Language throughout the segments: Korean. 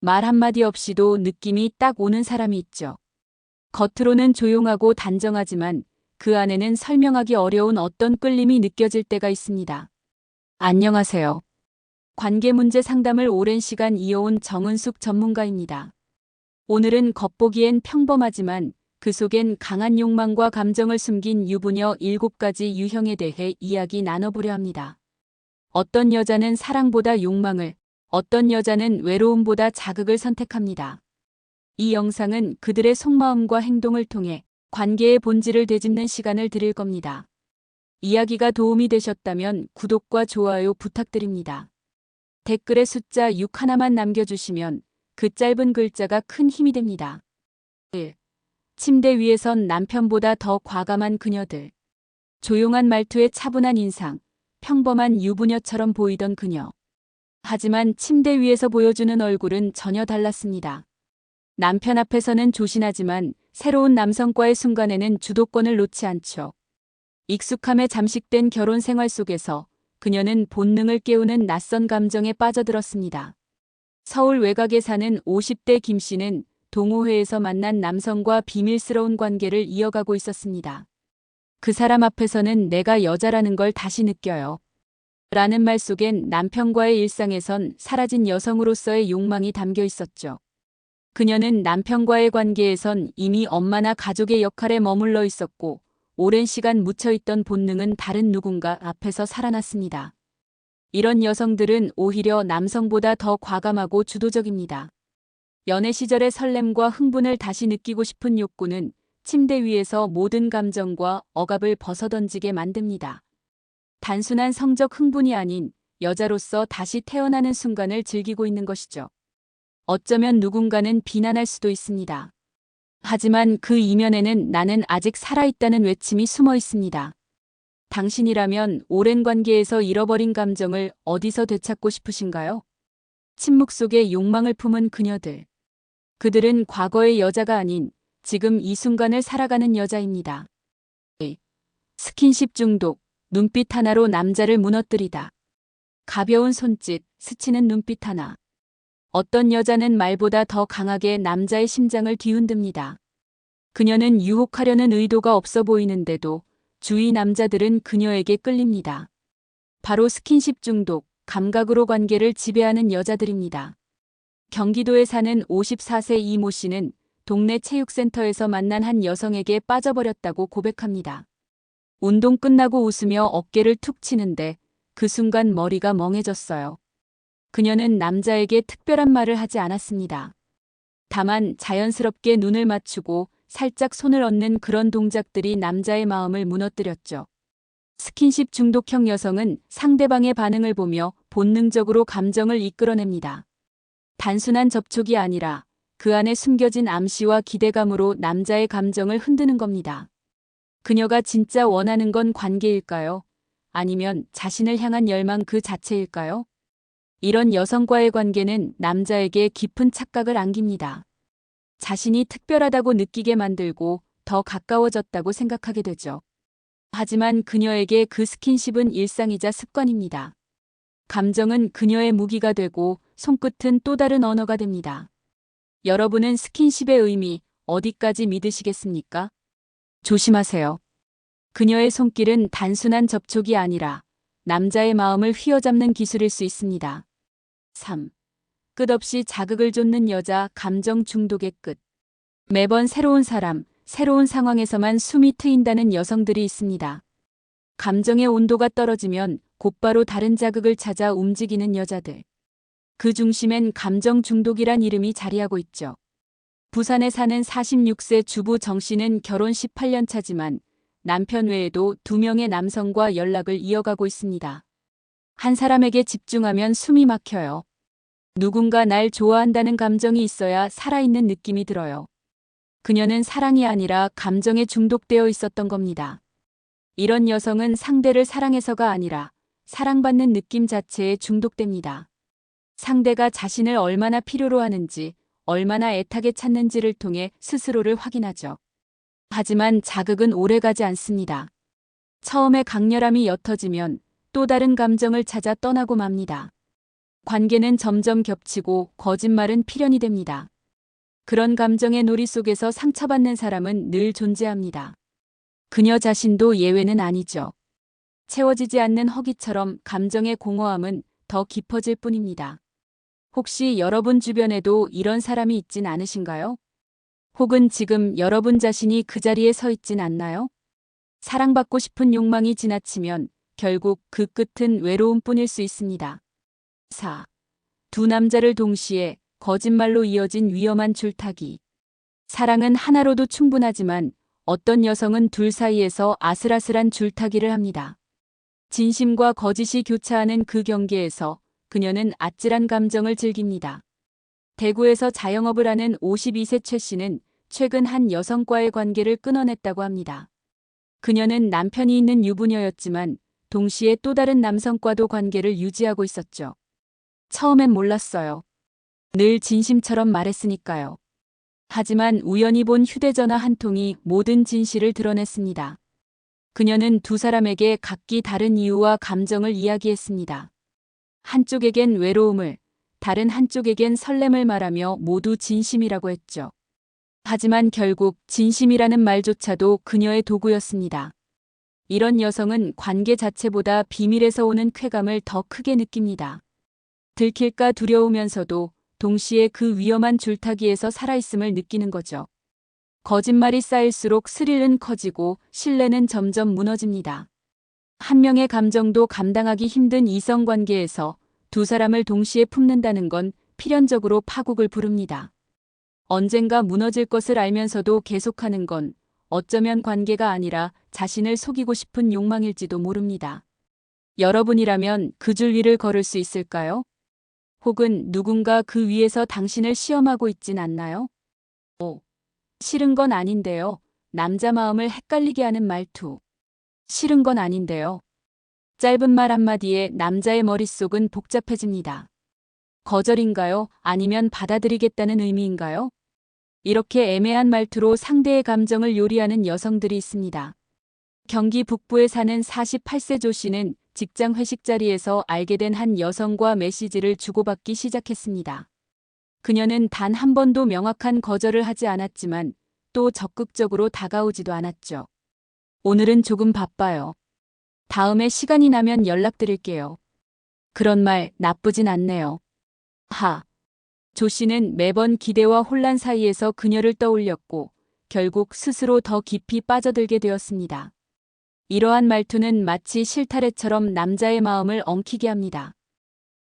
말 한마디 없이도 느낌이 딱 오는 사람이 있죠. 겉으로는 조용하고 단정하지만 그 안에는 설명하기 어려운 어떤 끌림이 느껴질 때가 있습니다. 안녕하세요. 관계 문제 상담을 오랜 시간 이어온 정은숙 전문가입니다. 오늘은 겉보기엔 평범하지만 그 속엔 강한 욕망과 감정을 숨긴 유부녀 7가지 유형에 대해 이야기 나눠보려 합니다. 어떤 여자는 사랑보다 욕망을, 어떤 여자는 외로움보다 자극을 선택합니다. 이 영상은 그들의 속마음과 행동을 통해 관계의 본질을 되짚는 시간을 드릴 겁니다. 이야기가 도움이 되셨다면 구독과 좋아요 부탁드립니다. 댓글에 숫자 6 하나만 남겨주시면 그 짧은 글자가 큰 힘이 됩니다. 1. 침대 위에선 남편보다 더 과감한 그녀들. 조용한 말투에 차분한 인상, 평범한 유부녀처럼 보이던 그녀. 하지만 침대 위에서 보여주는 얼굴은 전혀 달랐습니다. 남편 앞에서는 조신하지만 새로운 남성과의 순간에는 주도권을 놓지 않죠. 익숙함에 잠식된 결혼 생활 속에서 그녀는 본능을 깨우는 낯선 감정에 빠져들었습니다. 서울 외곽에 사는 50대 김 씨는 동호회에서 만난 남성과 비밀스러운 관계를 이어가고 있었습니다. 그 사람 앞에서는 내가 여자라는 걸 다시 느껴요. 라는 말 속엔 남편과의 일상에선 사라진 여성으로서의 욕망이 담겨 있었죠. 그녀는 남편과의 관계에선 이미 엄마나 가족의 역할에 머물러 있었고 오랜 시간 묻혀있던 본능은 다른 누군가 앞에서 살아났습니다. 이런 여성들은 오히려 남성보다 더 과감하고 주도적입니다. 연애 시절의 설렘과 흥분을 다시 느끼고 싶은 욕구는 침대 위에서 모든 감정과 억압을 벗어던지게 만듭니다. 단순한 성적 흥분이 아닌 여자로서 다시 태어나는 순간을 즐기고 있는 것이죠. 어쩌면 누군가는 비난할 수도 있습니다. 하지만 그 이면에는 나는 아직 살아있다는 외침이 숨어 있습니다. 당신이라면 오랜 관계에서 잃어버린 감정을 어디서 되찾고 싶으신가요? 침묵 속에 욕망을 품은 그녀들. 그들은 과거의 여자가 아닌 지금 이 순간을 살아가는 여자입니다. 스킨십 중독, 눈빛 하나로 남자를 무너뜨리다. 가벼운 손짓, 스치는 눈빛 하나. 어떤 여자는 말보다 더 강하게 남자의 심장을 뒤흔듭니다. 그녀는 유혹하려는 의도가 없어 보이는데도 주위 남자들은 그녀에게 끌립니다. 바로 스킨십 중독, 감각으로 관계를 지배하는 여자들입니다. 경기도에 사는 54세 이모 씨는 동네 체육센터에서 만난 한 여성에게 빠져버렸다고 고백합니다. 운동 끝나고 웃으며 어깨를 툭 치는데 그 순간 머리가 멍해졌어요. 그녀는 남자에게 특별한 말을 하지 않았습니다. 다만 자연스럽게 눈을 맞추고 살짝 손을 얹는 그런 동작들이 남자의 마음을 무너뜨렸죠. 스킨십 중독형 여성은 상대방의 반응을 보며 본능적으로 감정을 이끌어냅니다. 단순한 접촉이 아니라 그 안에 숨겨진 암시와 기대감으로 남자의 감정을 흔드는 겁니다. 그녀가 진짜 원하는 건 관계일까요? 아니면 자신을 향한 열망 그 자체일까요? 이런 여성과의 관계는 남자에게 깊은 착각을 안깁니다. 자신이 특별하다고 느끼게 만들고 더 가까워졌다고 생각하게 되죠. 하지만 그녀에게 그 스킨십은 일상이자 습관입니다. 감정은 그녀의 무기가 되고 손끝은 또 다른 언어가 됩니다. 여러분은 스킨십의 의미 어디까지 믿으시겠습니까? 조심하세요. 그녀의 손길은 단순한 접촉이 아니라 남자의 마음을 휘어잡는 기술일 수 있습니다. 3. 끝없이 자극을 줬는 여자 감정 중독의 끝. 매번 새로운 사람, 새로운 상황에서만 숨이 트인다는 여성들이 있습니다. 감정의 온도가 떨어지면 곧바로 다른 자극을 찾아 움직이는 여자들. 그 중심엔 감정 중독이란 이름이 자리하고 있죠. 부산에 사는 46세 주부 정 씨는 결혼 18년 차지만 남편 외에도 2명의 남성과 연락을 이어가고 있습니다. 한 사람에게 집중하면 숨이 막혀요. 누군가 날 좋아한다는 감정이 있어야 살아있는 느낌이 들어요. 그녀는 사랑이 아니라 감정에 중독되어 있었던 겁니다. 이런 여성은 상대를 사랑해서가 아니라 사랑받는 느낌 자체에 중독됩니다. 상대가 자신을 얼마나 필요로 하는지, 얼마나 애타게 찾는지를 통해 스스로를 확인하죠. 하지만 자극은 오래가지 않습니다. 처음에 강렬함이 옅어지면 또 다른 감정을 찾아 떠나고 맙니다. 관계는 점점 겹치고 거짓말은 필연이 됩니다. 그런 감정의 놀이 속에서 상처받는 사람은 늘 존재합니다. 그녀 자신도 예외는 아니죠. 채워지지 않는 허기처럼 감정의 공허함은 더 깊어질 뿐입니다. 혹시 여러분 주변에도 이런 사람이 있진 않으신가요? 혹은 지금 여러분 자신이 그 자리에 서 있진 않나요? 사랑받고 싶은 욕망이 지나치면 결국 그 끝은 외로움뿐일 수 있습니다. 4. 두 남자를 동시에 거짓말로 이어진 위험한 줄타기. 사랑은 하나로도 충분하지만 어떤 여성은 둘 사이에서 아슬아슬한 줄타기를 합니다. 진심과 거짓이 교차하는 그 경계에서 그녀는 아찔한 감정을 즐깁니다. 대구에서 자영업을 하는 52세 최 씨는 최근 한 여성과의 관계를 끊어냈다고 합니다. 그녀는 남편이 있는 유부녀였지만 동시에 또 다른 남성과도 관계를 유지하고 있었죠. 처음엔 몰랐어요. 늘 진심처럼 말했으니까요. 하지만 우연히 본 휴대전화 한 통이 모든 진실을 드러냈습니다. 그녀는 두 사람에게 각기 다른 이유와 감정을 이야기했습니다. 한쪽에겐 외로움을, 다른 한쪽에겐 설렘을 말하며 모두 진심이라고 했죠. 하지만 결국 진심이라는 말조차도 그녀의 도구였습니다. 이런 여성은 관계 자체보다 비밀에서 오는 쾌감을 더 크게 느낍니다. 들킬까 두려우면서도 동시에 그 위험한 줄타기에서 살아있음을 느끼는 거죠. 거짓말이 쌓일수록 스릴은 커지고 신뢰는 점점 무너집니다. 한 명의 감정도 감당하기 힘든 이성관계에서 두 사람을 동시에 품는다는 건 필연적으로 파국을 부릅니다. 언젠가 무너질 것을 알면서도 계속하는 건 어쩌면 관계가 아니라 자신을 속이고 싶은 욕망일지도 모릅니다. 여러분이라면 그 줄 위를 걸을 수 있을까요? 혹은 누군가 그 위에서 당신을 시험하고 있진 않나요? 싫은 건 아닌데요. 남자 마음을 헷갈리게 하는 말투. 싫은 건 아닌데요. 짧은 말 한마디에 남자의 머릿속은 복잡해집니다. 거절인가요? 아니면 받아들이겠다는 의미인가요? 이렇게 애매한 말투로 상대의 감정을 요리하는 여성들이 있습니다. 경기 북부에 사는 48세 조 씨는 직장 회식 자리에서 알게 된 한 여성과 메시지를 주고받기 시작했습니다. 그녀는 단 한 번도 명확한 거절을 하지 않았지만 또 적극적으로 다가오지도 않았죠. 오늘은 조금 바빠요. 다음에 시간이 나면 연락드릴게요. 그런 말 나쁘진 않네요. 조 씨는 매번 기대와 혼란 사이에서 그녀를 떠올렸고 결국 스스로 더 깊이 빠져들게 되었습니다. 이러한 말투는 마치 실타래처럼 남자의 마음을 엉키게 합니다.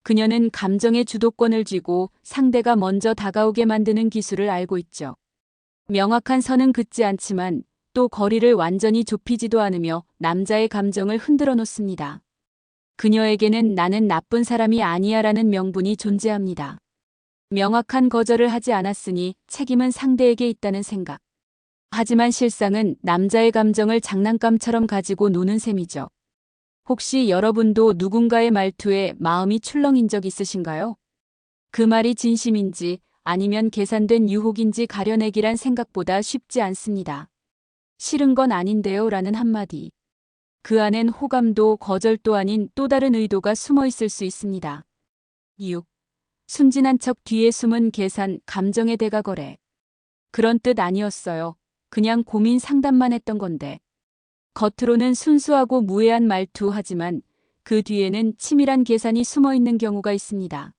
그녀는 감정의 주도권을 쥐고 상대가 먼저 다가오게 만드는 기술을 알고 있죠. 명확한 선은 긋지 않지만 또 거리를 완전히 좁히지도 않으며 남자의 감정을 흔들어 놓습니다. 그녀에게는 나는 나쁜 사람이 아니야라는 명분이 존재합니다. 명확한 거절을 하지 않았으니 책임은 상대에게 있다는 생각. 하지만 실상은 남자의 감정을 장난감처럼 가지고 노는 셈이죠. 혹시 여러분도 누군가의 말투에 마음이 출렁인 적 있으신가요? 그 말이 진심인지 아니면 계산된 유혹인지 가려내기란 생각보다 쉽지 않습니다. 싫은 건 아닌데요 라는 한마디. 그 안엔 호감도 거절도 아닌 또 다른 의도가 숨어 있을 수 있습니다. 6. 순진한 척 뒤에 숨은 계산, 감정의 대가 거래. 그런 뜻 아니었어요. 그냥 고민 상담만 했던 건데. 겉으로는 순수하고 무해한 말투 하지만 그 뒤에는 치밀한 계산이 숨어 있는 경우가 있습니다.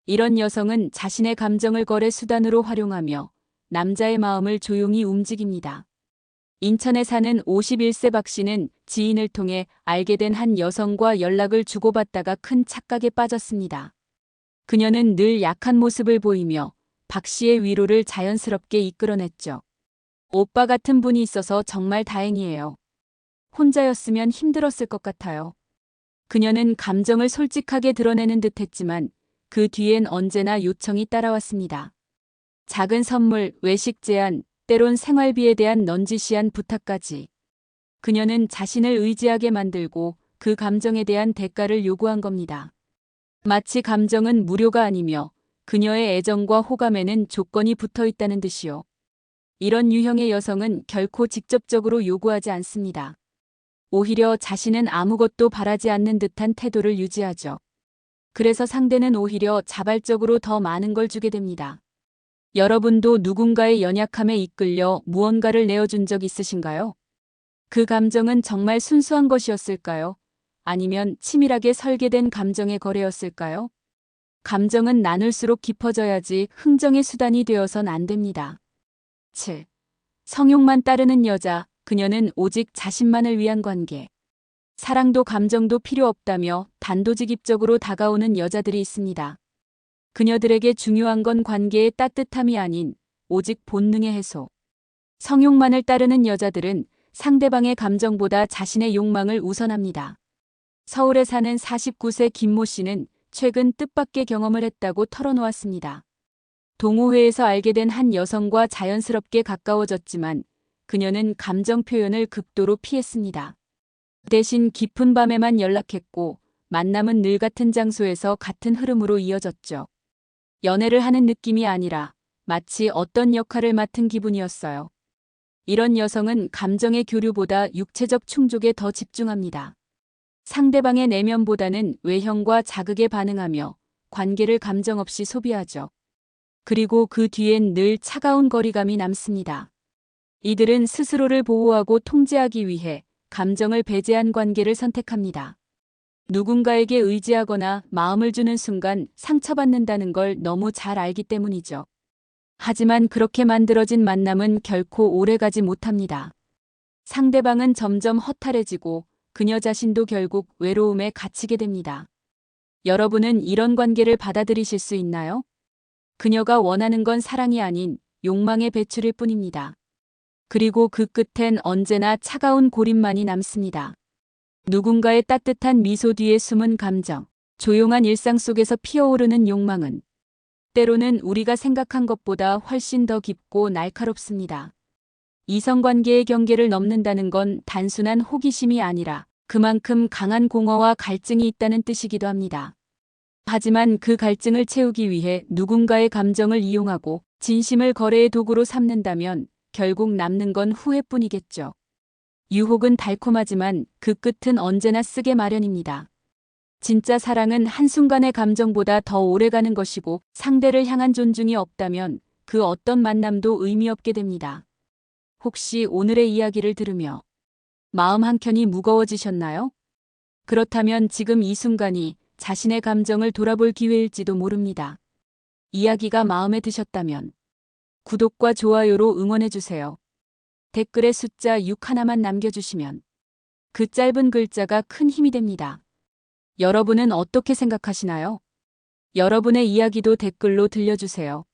이런 여성은 자신의 감정을 거래 수단으로 활용하며 남자의 마음을 조용히 움직입니다. 인천에 사는 51세 박 씨는 지인을 통해 알게 된 한 여성과 연락을 주고받다가 큰 착각에 빠졌습니다. 그녀는 늘 약한 모습을 보이며 박 씨의 위로를 자연스럽게 이끌어냈죠. 오빠 같은 분이 있어서 정말 다행이에요. 혼자였으면 힘들었을 것 같아요. 그녀는 감정을 솔직하게 드러내는 듯했지만 그 뒤엔 언제나 요청이 따라왔습니다. 작은 선물, 외식 제안, 때론 생활비에 대한 넌지시한 부탁까지. 그녀는 자신을 의지하게 만들고 그 감정에 대한 대가를 요구한 겁니다. 마치 감정은 무료가 아니며 그녀의 애정과 호감에는 조건이 붙어 있다는 듯이요. 이런 유형의 여성은 결코 직접적으로 요구하지 않습니다. 오히려 자신은 아무것도 바라지 않는 듯한 태도를 유지하죠. 그래서 상대는 오히려 자발적으로 더 많은 걸 주게 됩니다. 여러분도 누군가의 연약함에 이끌려 무언가를 내어준 적 있으신가요? 그 감정은 정말 순수한 것이었을까요? 아니면 치밀하게 설계된 감정의 거래였을까요? 감정은 나눌수록 깊어져야지 흥정의 수단이 되어선 안 됩니다. 7. 성욕만 따르는 여자, 그녀는 오직 자신만을 위한 관계. 사랑도 감정도 필요 없다며 단도직입적으로 다가오는 여자들이 있습니다. 그녀들에게 중요한 건 관계의 따뜻함이 아닌 오직 본능의 해소. 성욕만을 따르는 여자들은 상대방의 감정보다 자신의 욕망을 우선합니다. 서울에 사는 49세 김모 씨는 최근 뜻밖의 경험을 했다고 털어놓았습니다. 동호회에서 알게 된 한 여성과 자연스럽게 가까워졌지만 그녀는 감정 표현을 극도로 피했습니다. 대신 깊은 밤에만 연락했고 만남은 늘 같은 장소에서 같은 흐름으로 이어졌죠. 연애를 하는 느낌이 아니라 마치 어떤 역할을 맡은 기분이었어요. 이런 여성은 감정의 교류보다 육체적 충족에 더 집중합니다. 상대방의 내면보다는 외형과 자극에 반응하며 관계를 감정 없이 소비하죠. 그리고 그 뒤엔 늘 차가운 거리감이 남습니다. 이들은 스스로를 보호하고 통제하기 위해 감정을 배제한 관계를 선택합니다. 누군가에게 의지하거나 마음을 주는 순간 상처받는다는 걸 너무 잘 알기 때문이죠. 하지만 그렇게 만들어진 만남은 결코 오래가지 못합니다. 상대방은 점점 허탈해지고 그녀 자신도 결국 외로움에 갇히게 됩니다. 여러분은 이런 관계를 받아들이실 수 있나요? 그녀가 원하는 건 사랑이 아닌 욕망의 배출일 뿐입니다. 그리고 그 끝엔 언제나 차가운 고립만이 남습니다. 누군가의 따뜻한 미소 뒤에 숨은 감정, 조용한 일상 속에서 피어오르는 욕망은 때로는 우리가 생각한 것보다 훨씬 더 깊고 날카롭습니다. 이성관계의 경계를 넘는다는 건 단순한 호기심이 아니라 그만큼 강한 공허와 갈증이 있다는 뜻이기도 합니다. 하지만 그 갈증을 채우기 위해 누군가의 감정을 이용하고 진심을 거래의 도구로 삼는다면 결국 남는 건 후회뿐이겠죠. 유혹은 달콤하지만 그 끝은 언제나 쓰게 마련입니다. 진짜 사랑은 한순간의 감정보다 더 오래가는 것이고 상대를 향한 존중이 없다면 그 어떤 만남도 의미 없게 됩니다. 혹시 오늘의 이야기를 들으며 마음 한켠이 무거워지셨나요? 그렇다면 지금 이 순간이 자신의 감정을 돌아볼 기회일지도 모릅니다. 이야기가 마음에 드셨다면 구독과 좋아요로 응원해주세요. 댓글에 숫자 6 하나만 남겨주시면 그 짧은 글자가 큰 힘이 됩니다. 여러분은 어떻게 생각하시나요? 여러분의 이야기도 댓글로 들려주세요.